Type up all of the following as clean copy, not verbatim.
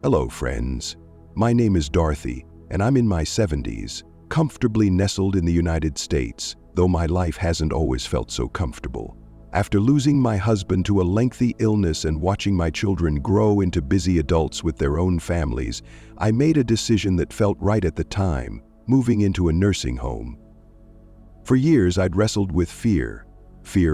Hello, friends. My name is Dorothy, and I'm in my 70s, comfortably nestled in the United States, though my life hasn't always felt so comfortable. After losing my husband to a lengthy illness and watching my children grow into busy adults with their own families, I made a decision that felt right at the time, moving into a nursing home. For years, I'd wrestled with fear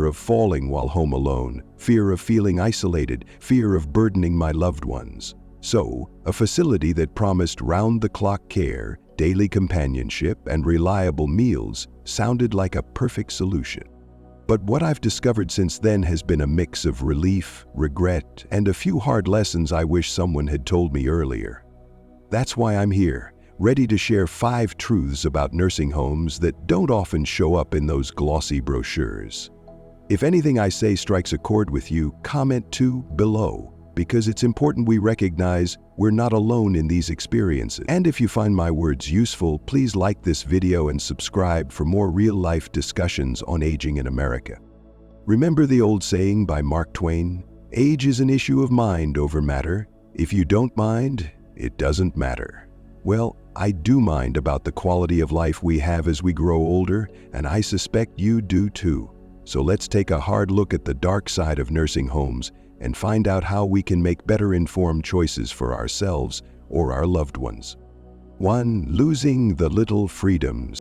of falling while home alone, fear of feeling isolated, fear of burdening my loved ones. So, a facility that promised round-the-clock care, daily companionship, and reliable meals sounded like a perfect solution. But what I've discovered since then has been a mix of relief, regret, and a few hard lessons I wish someone had told me earlier. That's why I'm here, ready to share 5 truths about nursing homes that don't often show up in those glossy brochures. If anything I say strikes a chord with you, comment 2 below, because it's important we recognize we're not alone in these experiences. And if you find my words useful, please like this video and subscribe for more real-life discussions on aging in America. Remember the old saying by Mark Twain? Age is an issue of mind over matter. If you don't mind, it doesn't matter. Well, I do mind about the quality of life we have as we grow older, and I suspect you do too. So let's take a hard look at the dark side of nursing homes and find out how we can make better informed choices for ourselves or our loved ones. 1. Losing the little freedoms.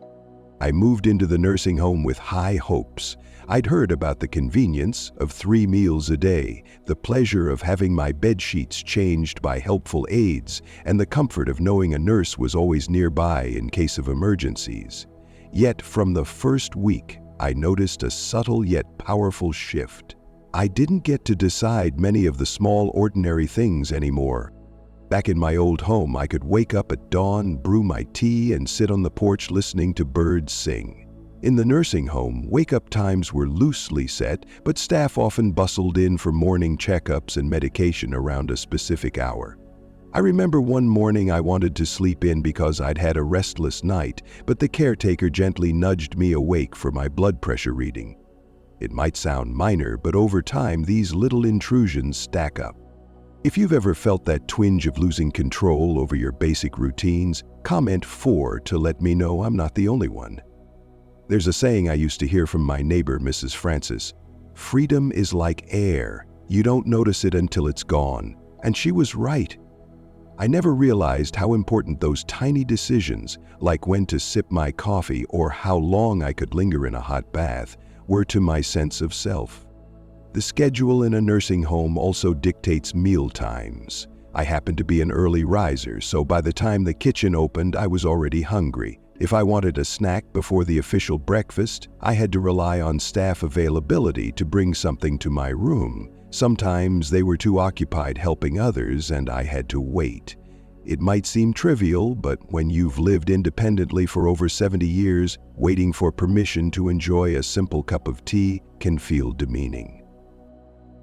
I moved into the nursing home with high hopes. I'd heard about the convenience of 3 meals a day, the pleasure of having my bed sheets changed by helpful aides, and the comfort of knowing a nurse was always nearby in case of emergencies. Yet from the first week, I noticed a subtle yet powerful shift. I didn't get to decide many of the small, ordinary things anymore. Back in my old home, I could wake up at dawn, brew my tea, and sit on the porch listening to birds sing. In the nursing home, wake-up times were loosely set, but staff often bustled in for morning checkups and medication around a specific hour. I remember one morning I wanted to sleep in because I'd had a restless night, but the caretaker gently nudged me awake for my blood pressure reading. It might sound minor, but over time, these little intrusions stack up. If you've ever felt that twinge of losing control over your basic routines, comment 4 to let me know I'm not the only one. There's a saying I used to hear from my neighbor, Mrs. Francis. Freedom is like air. You don't notice it until it's gone. And she was right. I never realized how important those tiny decisions, like when to sip my coffee or how long I could linger in a hot bath, were to my sense of self. The schedule in a nursing home also dictates meal times. I happened to be an early riser, so by the time the kitchen opened, I was already hungry. If I wanted a snack before the official breakfast, I had to rely on staff availability to bring something to my room. Sometimes they were too occupied helping others, and I had to wait. It might seem trivial, but when you've lived independently for over 70 years, waiting for permission to enjoy a simple cup of tea can feel demeaning.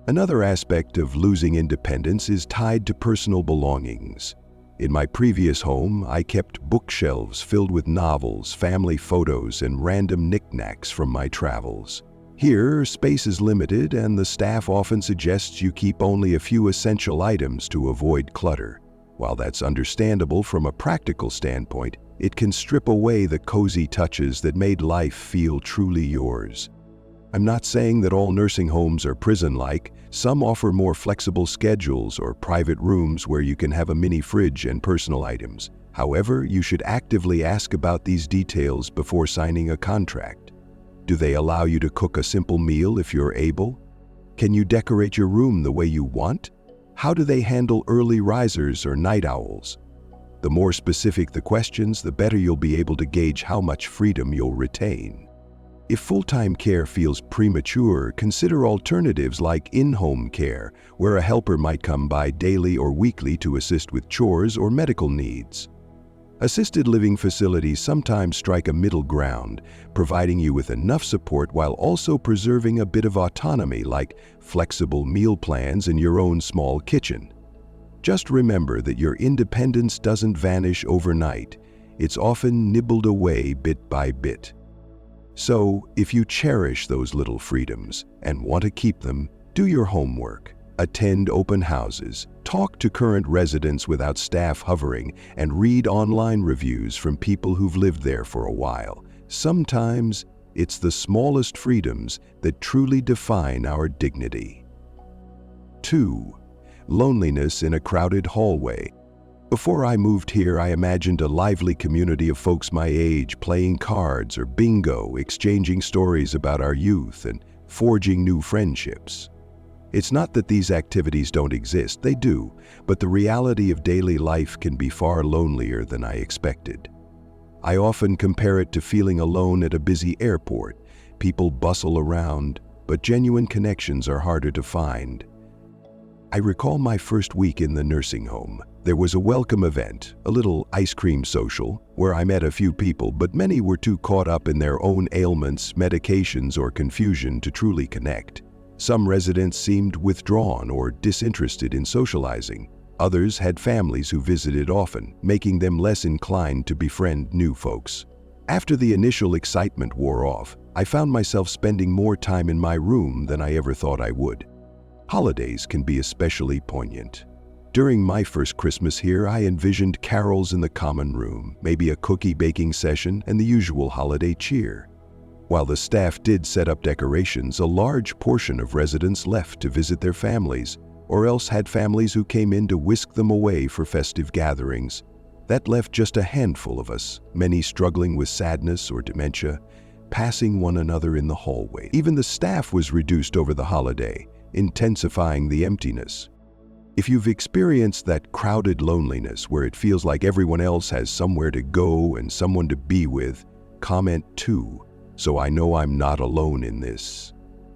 Another aspect of losing independence is tied to personal belongings. In my previous home, I kept bookshelves filled with novels, family photos, and random knickknacks from my travels. Here, space is limited, and the staff often suggests you keep only a few essential items to avoid clutter. While that's understandable from a practical standpoint, it can strip away the cozy touches that made life feel truly yours. I'm not saying that all nursing homes are prison-like. Some offer more flexible schedules or private rooms where you can have a mini fridge and personal items. However, you should actively ask about these details before signing a contract. Do they allow you to cook a simple meal if you're able? Can you decorate your room the way you want? How do they handle early risers or night owls? The more specific the questions, the better you'll be able to gauge how much freedom you'll retain. If full-time care feels premature, consider alternatives like in-home care, where a helper might come by daily or weekly to assist with chores or medical needs. Assisted living facilities sometimes strike a middle ground, providing you with enough support while also preserving a bit of autonomy, like flexible meal plans and your own small kitchen. Just remember that your independence doesn't vanish overnight. It's often nibbled away bit by bit. So, if you cherish those little freedoms and want to keep them, do your homework. Attend open houses, talk to current residents without staff hovering, and read online reviews from people who've lived there for a while. Sometimes it's the smallest freedoms that truly define our dignity. 2. Loneliness in a crowded hallway. Before I moved here, I imagined a lively community of folks my age playing cards or bingo, exchanging stories about our youth, and forging new friendships. It's not that these activities don't exist, they do, but the reality of daily life can be far lonelier than I expected. I often compare it to feeling alone at a busy airport. People bustle around, but genuine connections are harder to find. I recall my first week in the nursing home. There was a welcome event, a little ice cream social, where I met a few people, but many were too caught up in their own ailments, medications, or confusion to truly connect. Some residents seemed withdrawn or disinterested in socializing. Others had families who visited often, making them less inclined to befriend new folks. After the initial excitement wore off, I found myself spending more time in my room than I ever thought I would. Holidays can be especially poignant. During my first Christmas here, I envisioned carols in the common room, maybe a cookie baking session, and the usual holiday cheer. While the staff did set up decorations, a large portion of residents left to visit their families, or else had families who came in to whisk them away for festive gatherings. That left just a handful of us, many struggling with sadness or dementia, passing one another in the hallway. Even the staff was reduced over the holiday, intensifying the emptiness. If you've experienced that crowded loneliness where it feels like everyone else has somewhere to go and someone to be with, comment 2. So I know I'm not alone in this.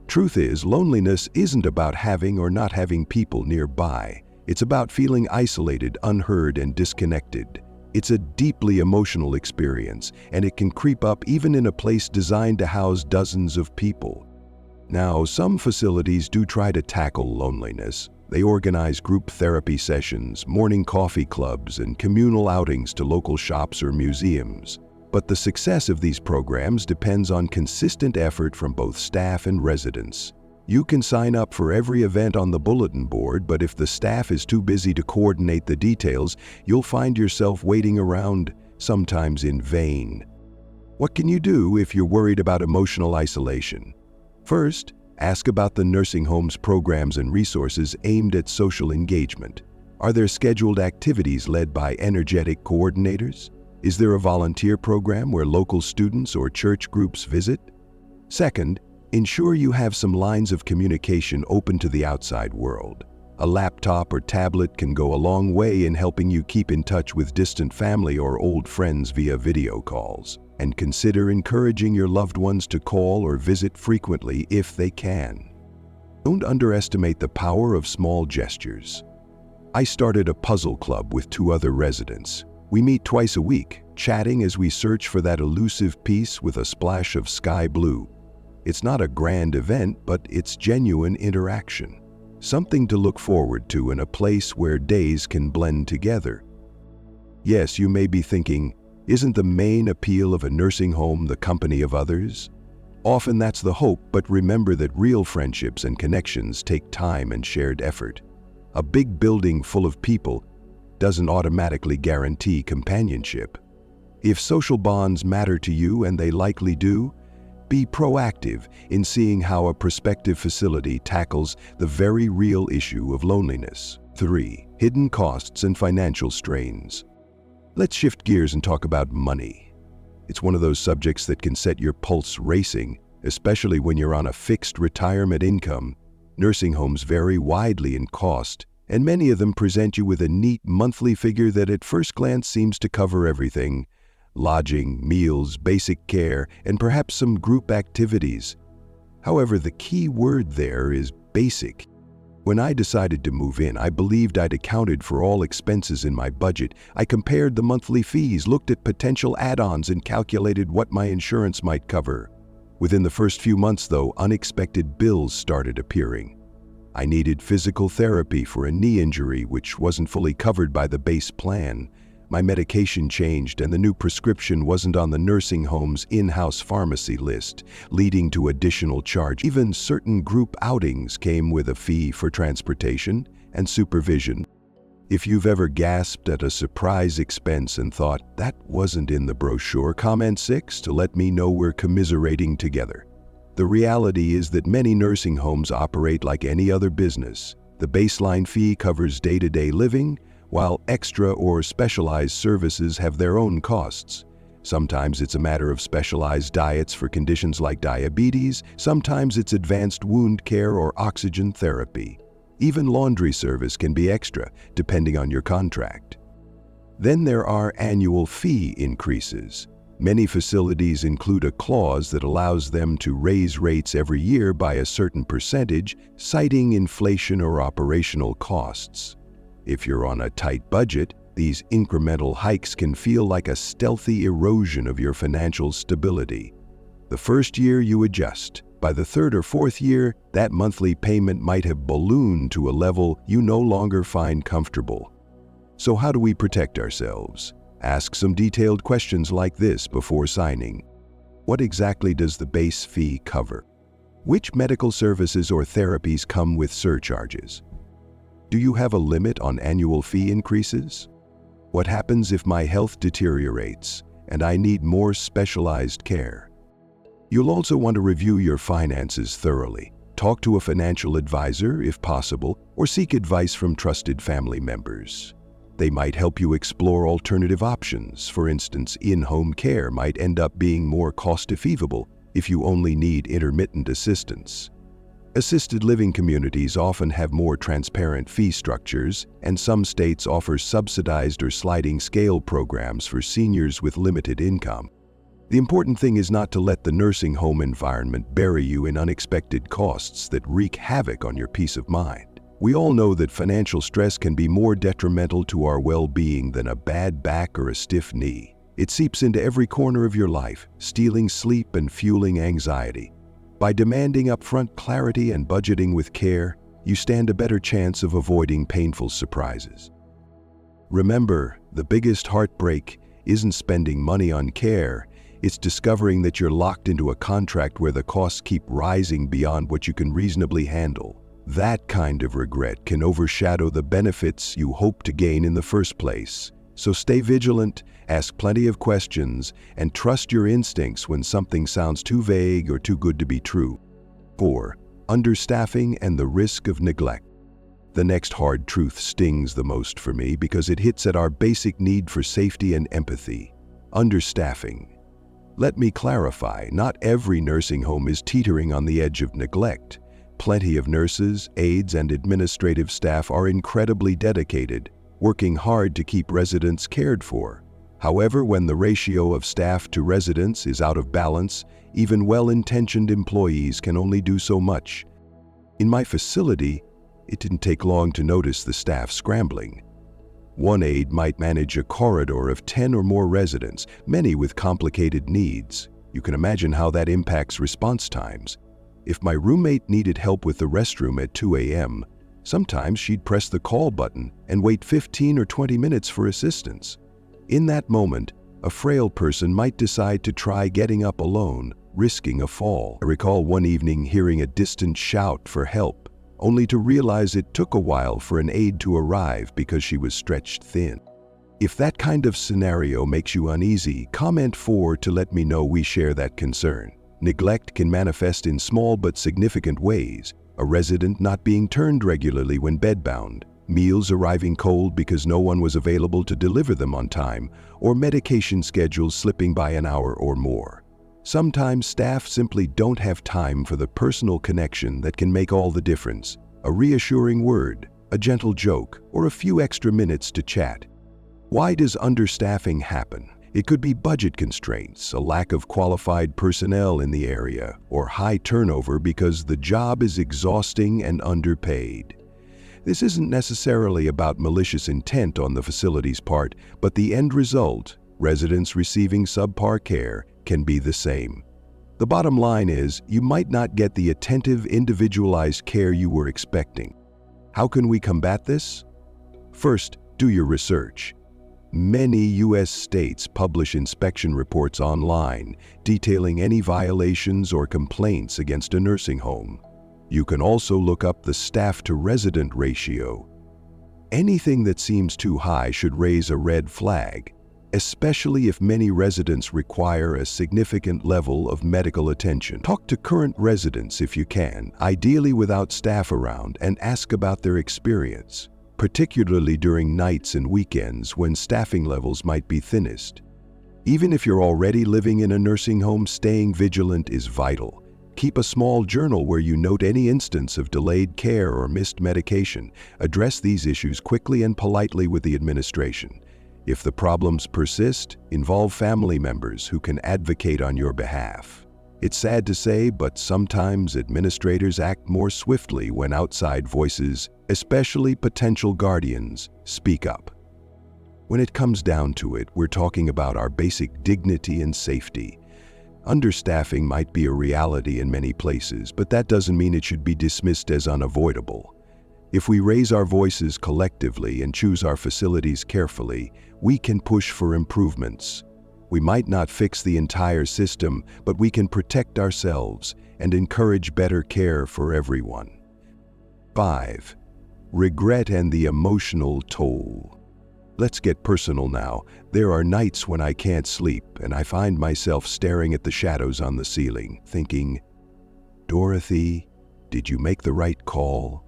Truth is, loneliness isn't about having or not having people nearby. It's about feeling isolated, unheard, and disconnected. It's a deeply emotional experience, and it can creep up even in a place designed to house dozens of people. Now, some facilities do try to tackle loneliness. They organize group therapy sessions, morning coffee clubs, and communal outings to local shops or museums. But the success of these programs depends on consistent effort from both staff and residents. You can sign up for every event on the bulletin board, but if the staff is too busy to coordinate the details, you'll find yourself waiting around, sometimes in vain. What can you do if you're worried about emotional isolation? First, ask about the nursing home's programs and resources aimed at social engagement. Are there scheduled activities led by energetic coordinators? Is there a volunteer program where local students or church groups visit? Second, ensure you have some lines of communication open to the outside world. A laptop or tablet can go a long way in helping you keep in touch with distant family or old friends via video calls. And consider encouraging your loved ones to call or visit frequently if they can. Don't underestimate the power of small gestures. I started a puzzle club with 2 other residents. We meet twice a week, chatting as we search for that elusive piece with a splash of sky blue. It's not a grand event, but it's genuine interaction. Something to look forward to in a place where days can blend together. Yes, you may be thinking, isn't the main appeal of a nursing home the company of others? Often that's the hope, but remember that real friendships and connections take time and shared effort. A big building full of people doesn't automatically guarantee companionship. If social bonds matter to you, and they likely do, be proactive in seeing how a prospective facility tackles the very real issue of loneliness. 3. Hidden costs and financial strains. Let's shift gears and talk about money. It's one of those subjects that can set your pulse racing, especially when you're on a fixed retirement income. Nursing homes vary widely in cost, and many of them present you with a neat monthly figure that at first glance seems to cover everything: lodging, meals, basic care, and perhaps some group activities. However, the key word there is basic. When I decided to move in, I believed I'd accounted for all expenses in my budget. I compared the monthly fees, looked at potential add-ons, and calculated what my insurance might cover. Within the first few months, though, unexpected bills started appearing. I needed physical therapy for a knee injury, which wasn't fully covered by the base plan. My medication changed and the new prescription wasn't on the nursing home's in-house pharmacy list, leading to additional charge. Even certain group outings came with a fee for transportation and supervision. If you've ever gasped at a surprise expense and thought, that wasn't in the brochure, comment 6 to let me know we're commiserating together. The reality is that many nursing homes operate like any other business. The baseline fee covers day-to-day living, while extra or specialized services have their own costs. Sometimes it's a matter of specialized diets for conditions like diabetes, sometimes it's advanced wound care or oxygen therapy. Even laundry service can be extra, depending on your contract. Then there are annual fee increases. Many facilities include a clause that allows them to raise rates every year by a certain percentage, citing inflation or operational costs. If you're on a tight budget, these incremental hikes can feel like a stealthy erosion of your financial stability. The first year you adjust. By the third or fourth year, that monthly payment might have ballooned to a level you no longer find comfortable. So how do we protect ourselves? Ask some detailed questions like this before signing. What exactly does the base fee cover? Which medical services or therapies come with surcharges? Do you have a limit on annual fee increases? What happens if my health deteriorates and I need more specialized care? You'll also want to review your finances thoroughly. Talk to a financial advisor if possible, or seek advice from trusted family members. They might help you explore alternative options. For instance, in-home care might end up being more cost-effective if you only need intermittent assistance. Assisted living communities often have more transparent fee structures, and some states offer subsidized or sliding scale programs for seniors with limited income. The important thing is not to let the nursing home environment bury you in unexpected costs that wreak havoc on your peace of mind. We all know that financial stress can be more detrimental to our well-being than a bad back or a stiff knee. It seeps into every corner of your life, stealing sleep and fueling anxiety. By demanding upfront clarity and budgeting with care, you stand a better chance of avoiding painful surprises. Remember, the biggest heartbreak isn't spending money on care. It's discovering that you're locked into a contract where the costs keep rising beyond what you can reasonably handle. That kind of regret can overshadow the benefits you hope to gain in the first place. So stay vigilant, ask plenty of questions, and trust your instincts when something sounds too vague or too good to be true. 4. Understaffing and the risk of neglect. The next hard truth stings the most for me because it hits at our basic need for safety and empathy. Understaffing. Let me clarify, not every nursing home is teetering on the edge of neglect. Plenty of nurses, aides, and administrative staff are incredibly dedicated, working hard to keep residents cared for. However, when the ratio of staff to residents is out of balance, even well-intentioned employees can only do so much. In my facility, it didn't take long to notice the staff scrambling. One aide might manage a corridor of 10 or more residents, many with complicated needs. You can imagine how that impacts response times. If my roommate needed help with the restroom at 2 a.m., sometimes she'd press the call button and wait 15 or 20 minutes for assistance. In that moment, a frail person might decide to try getting up alone, risking a fall. I recall one evening hearing a distant shout for help, only to realize it took a while for an aide to arrive because she was stretched thin. If that kind of scenario makes you uneasy, comment 4 to let me know we share that concern. Neglect can manifest in small but significant ways. A resident not being turned regularly when bedbound, meals arriving cold because no one was available to deliver them on time, or medication schedules slipping by an hour or more. Sometimes staff simply don't have time for the personal connection that can make all the difference. A reassuring word, a gentle joke, or a few extra minutes to chat. Why does understaffing happen? It could be budget constraints, a lack of qualified personnel in the area, or high turnover because the job is exhausting and underpaid. This isn't necessarily about malicious intent on the facility's part, but the end result, residents receiving subpar care, can be the same. The bottom line is, you might not get the attentive, individualized care you were expecting. How can we combat this? First, do your research. Many U.S. states publish inspection reports online detailing any violations or complaints against a nursing home. You can also look up the staff-to-resident ratio. Anything that seems too high should raise a red flag, especially if many residents require a significant level of medical attention. Talk to current residents if you can, ideally without staff around, and ask about their experience, particularly during nights and weekends when staffing levels might be thinnest. Even if you're already living in a nursing home, staying vigilant is vital. Keep a small journal where you note any instance of delayed care or missed medication. Address these issues quickly and politely with the administration. If the problems persist, involve family members who can advocate on your behalf. It's sad to say, but sometimes administrators act more swiftly when outside voices, especially potential guardians, speak up. When it comes down to it, we're talking about our basic dignity and safety. Understaffing might be a reality in many places, but that doesn't mean it should be dismissed as unavoidable. If we raise our voices collectively and choose our facilities carefully, we can push for improvements. We might not fix the entire system, but we can protect ourselves and encourage better care for everyone. 5. Regret and the emotional toll. Let's get personal now. There are nights when I can't sleep and I find myself staring at the shadows on the ceiling, thinking, Dorothy, did you make the right call?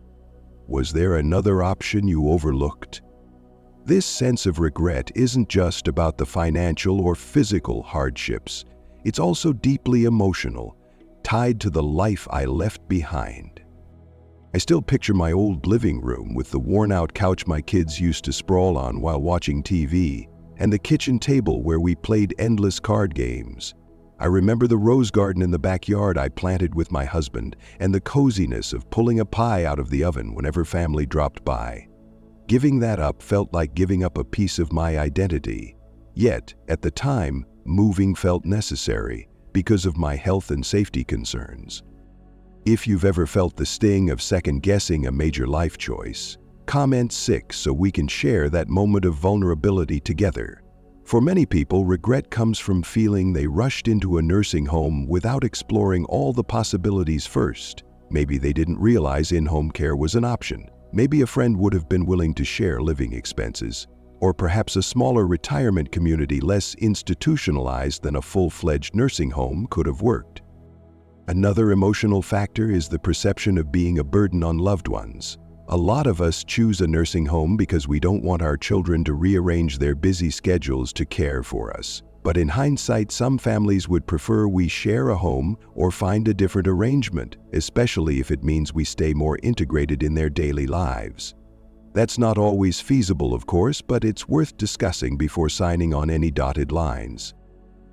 Was there another option you overlooked? This sense of regret isn't just about the financial or physical hardships. It's also deeply emotional, tied to the life I left behind. I still picture my old living room with the worn-out couch my kids used to sprawl on while watching TV, and the kitchen table where we played endless card games. I remember the rose garden in the backyard I planted with my husband, and the coziness of pulling a pie out of the oven whenever family dropped by. Giving that up felt like giving up a piece of my identity. Yet, at the time, moving felt necessary because of my health and safety concerns. If you've ever felt the sting of second-guessing a major life choice, comment 6 so we can share that moment of vulnerability together. For many people, regret comes from feeling they rushed into a nursing home without exploring all the possibilities first. Maybe they didn't realize in-home care was an option. Maybe a friend would have been willing to share living expenses. Or perhaps a smaller retirement community less institutionalized than a full-fledged nursing home could have worked. Another emotional factor is the perception of being a burden on loved ones. A lot of us choose a nursing home because we don't want our children to rearrange their busy schedules to care for us. But in hindsight, some families would prefer we share a home or find a different arrangement, especially if it means we stay more integrated in their daily lives. That's not always feasible, of course, but it's worth discussing before signing on any dotted lines.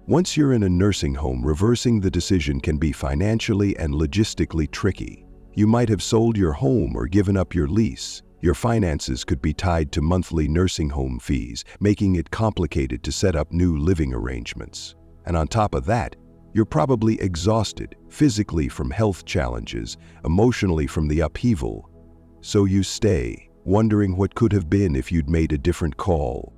Once you're in a nursing home, reversing the decision can be financially and logistically tricky. You might have sold your home or given up your lease. Your finances could be tied to monthly nursing home fees, making it complicated to set up new living arrangements. And on top of that, you're probably exhausted, physically from health challenges, emotionally from the upheaval. So you stay, wondering what could have been if you'd made a different call.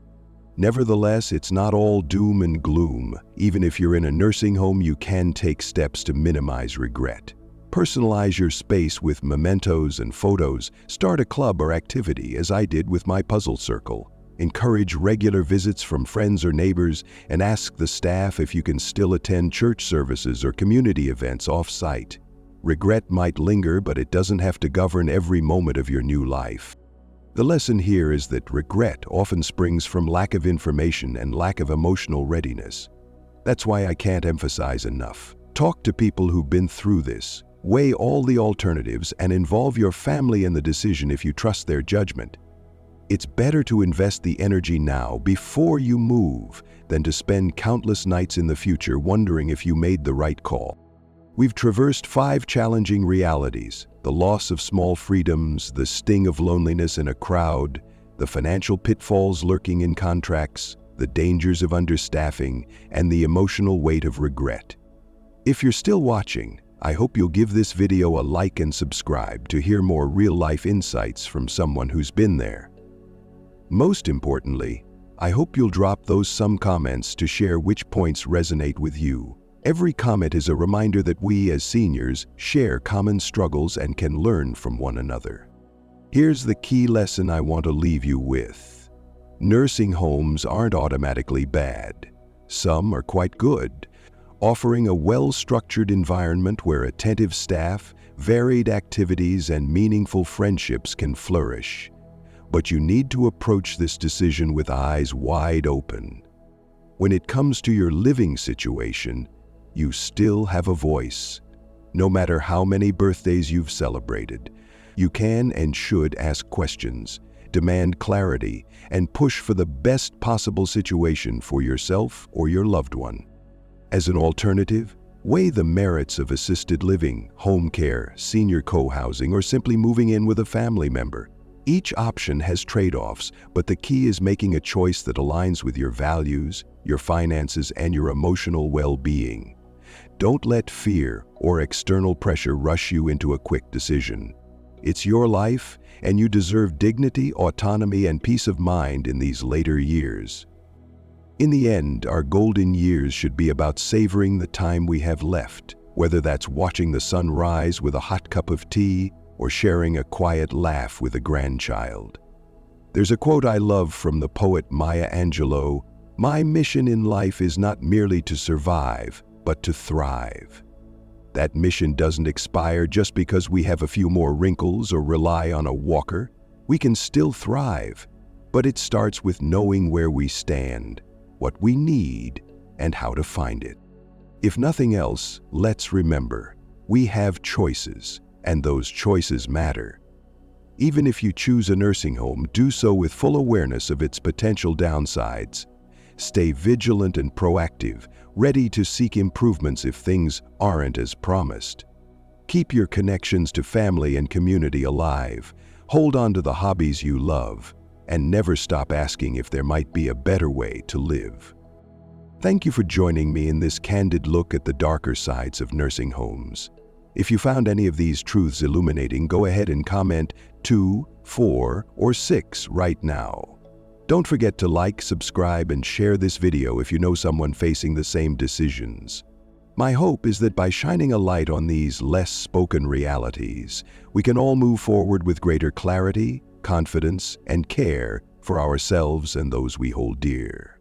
Nevertheless, it's not all doom and gloom. Even if you're in a nursing home, you can take steps to minimize regret. Personalize your space with mementos and photos. Start a club or activity, as I did with my puzzle circle. Encourage regular visits from friends or neighbors, and ask the staff if you can still attend church services or community events off-site. Regret might linger, but it doesn't have to govern every moment of your new life. The lesson here is that regret often springs from lack of information and lack of emotional readiness. That's why I can't emphasize enough. Talk to people who've been through this. Weigh all the alternatives and involve your family in the decision if you trust their judgment. It's better to invest the energy now before you move than to spend countless nights in the future wondering if you made the right call. We've traversed 5 challenging realities: the loss of small freedoms, the sting of loneliness in a crowd, the financial pitfalls lurking in contracts, the dangers of understaffing, and the emotional weight of regret. If you're still watching, I hope you'll give this video a like and subscribe to hear more real-life insights from someone who's been there. Most importantly, I hope you'll drop those some comments to share which points resonate with you. Every comment is a reminder that we, as seniors, share common struggles and can learn from one another. Here's the key lesson I want to leave you with. Nursing homes aren't automatically bad. Some are quite good, offering a well-structured environment where attentive staff, varied activities, and meaningful friendships can flourish. But you need to approach this decision with eyes wide open. When it comes to your living situation, you still have a voice. No matter how many birthdays you've celebrated, you can and should ask questions, demand clarity, and push for the best possible situation for yourself or your loved one. As an alternative, weigh the merits of assisted living, home care, senior co-housing, or simply moving in with a family member. Each option has trade-offs, but the key is making a choice that aligns with your values, your finances, and your emotional well-being. Don't let fear or external pressure rush you into a quick decision. It's your life, and you deserve dignity, autonomy, and peace of mind in these later years. In the end, our golden years should be about savoring the time we have left, whether that's watching the sun rise with a hot cup of tea or sharing a quiet laugh with a grandchild. There's a quote I love from the poet Maya Angelou: "My mission in life is not merely to survive, but to thrive." That mission doesn't expire just because we have a few more wrinkles or rely on a walker. We can still thrive, but it starts with knowing where we stand, what we need, and how to find it. If nothing else, let's remember, we have choices, and those choices matter. Even if you choose a nursing home, do so with full awareness of its potential downsides. Stay vigilant and proactive, ready to seek improvements if things aren't as promised. Keep your connections to family and community alive. Hold on to the hobbies you love, and never stop asking if there might be a better way to live. Thank you for joining me in this candid look at the darker sides of nursing homes. If you found any of these truths illuminating, go ahead and comment 2, 4, or 6 right now. Don't forget to like, subscribe, and share this video if you know someone facing the same decisions. My hope is that by shining a light on these less spoken realities, we can all move forward with greater clarity, confidence, and care for ourselves and those we hold dear.